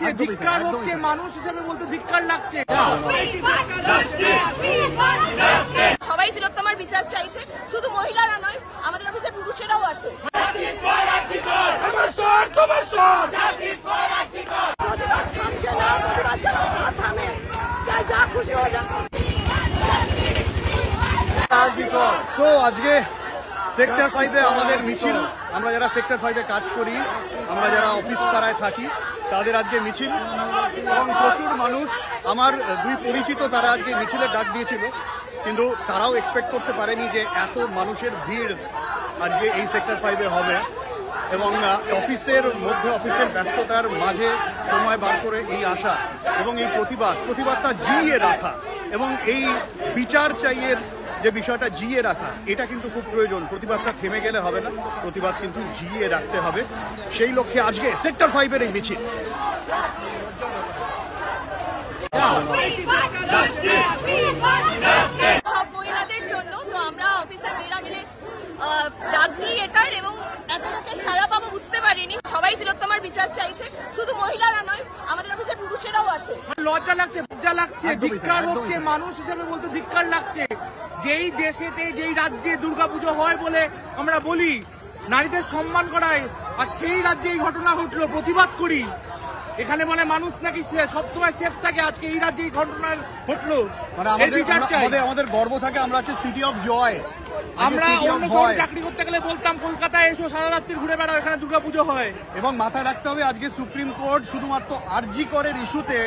লাগছে, ধিক্কার হচ্ছে, মানুষ হিসেবে বলতে ধিক্কার লাগছে। সবাই তিলোত্তমার বিচার চাইছে, শুধু মহিলারা নয়, আমাদের অফিসে পুরুষেরাও আছে। আজকে সেক্টর 5-এ আমাদের মিছিল, আমরা যারা সেক্টর 5-এ কাজ করি, আমরা যারা অফিস পাড়ায় থাকি, তাদের আজকে মিছিল এবং প্রচুর মানুষ। আমার দুই পরিচিত তারা আজকে মিছিলের ডাক দিয়েছিল, কিন্তু তারাও এক্সপেক্ট করতে পারেনি যে এত মানুষের ভিড় আজকে এই সেক্টর 5-এ হবে এবং অফিসের মধ্যে, অফিসের ব্যস্ততার মাঝে সময় বার করে এই আসা এবং এই প্রতিবাদটা জিইয়ে রাখা এবং এই বিচার চাইয়ের যে বিষয়টা জিইয়ে রাখা, এটা কিন্তু খুব প্রয়োজন। প্রতিবাদটা থেমে গেলে হবে না, প্রতিবাদ কিন্তু জিইয়ে রাখতে হবে। সেই লক্ষ্যে আজকে সেক্টর 5-এর এই মিছিল। সব মহিলাদের জন্য তো আমরা অফিসের মেয়েরা মিলে ডাক দিই এটার, এবং এত লোকের সারা পাবো বুঝতে পারিনি। সবাই তিলোত্তমার বিচার চাইছে, শুধু মহিলারা নয়, আমাদের অফিসে পুরুষেরাও আছে। লজ্জা লাগছে, ধিক্কার হচ্ছে, মানুষ হিসেবে বলতে ধিক্কার লাগছে। যেই দেশেতে, যেই রাজ্যে দুর্গাপুজো হয় বলে আমরা বলি নারীদের সম্মান করায়, আর সেই রাজ্যে এই ঘটনা ঘটলো, প্রতিবাদ করি। এখানে মানে মানুষ নাকি সবসময় সেফ থাকে, আজকে এই রাজ্যে এই ঘটনা ঘটলো, মানে আমাদের গর্ব থাকে, আমরা হচ্ছে সিটি অফ জয়। আমরা অন্য শহরে চাকরি করতে গেলে বলতাম কলকাতায় এসো, সারা রাত্রি ঘুরে বেড়াও, এখানে দুর্গাপুজো হয়। এবং মাথায় রাখতে হবে, আজকে সুপ্রিম কোর্ট শুধুমাত্র আরজি করের ইস্যুতে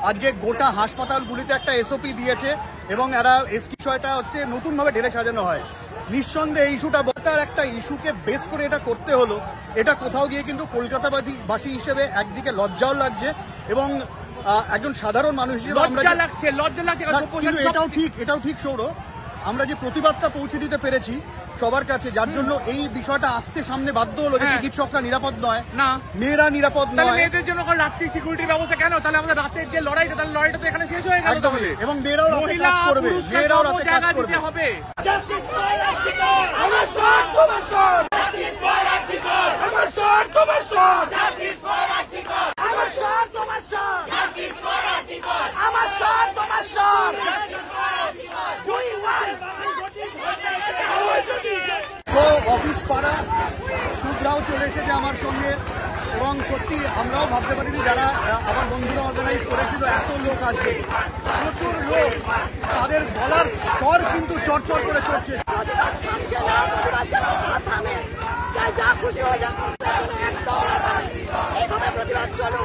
আজকে গোটা হাসপাতালগুলিতে একটা এসওপি দিয়েছে এবং এরা বিষয়টা হচ্ছে নতুনভাবে ঢেলে সাজানো হয়। নিঃসন্দেহে ইস্যুটা তার একটা ইস্যুকে বেস করে এটা করতে হলো, এটা কোথাও গিয়ে কিন্তু কলকাতাবাসী হিসেবে একদিকে লজ্জাও লাগছে এবং একজন সাধারণ মানুষ হিসেবে লজ্জা লাগছে। এটাও ঠিক সৌর, আমরা যে প্রতিবাদটা পৌঁছে দিতে পেরেছি সবার কাছে, যার জন্য এই বিষয়টা আসতে সামনে বাধ্য হলো যে চিকিৎসকরা নিরাপদ নয়, না মেয়েরা নিরাপদ নয়। মেয়েদের জন্য রাত্রি সিকিউরিটি ব্যবস্থা কেন? তাহলে আমাদের রাতের যে লড়াইটা, তাহলে লড়াইটা তো এখানে শেষ হয়ে গেল। এবং মেয়েরাও কাজ করবে, মেয়েরাও রাতে কাজ করবে। হবে অফিস পাড়া শুভ্রাও চলে এসেছে আমার সঙ্গে এবং সত্যি আমরাও ভাবতে পারিনি, যারা আমার বন্ধুরা অর্গানাইজ করেছিল এত লোক আসবে, প্রচুর লোক, তাদের বলার স্বর কিন্তু চড়চড় করে চড়ছে। যা খুশি হয়ে যাক, এইভাবে প্রতিবাদ চলো।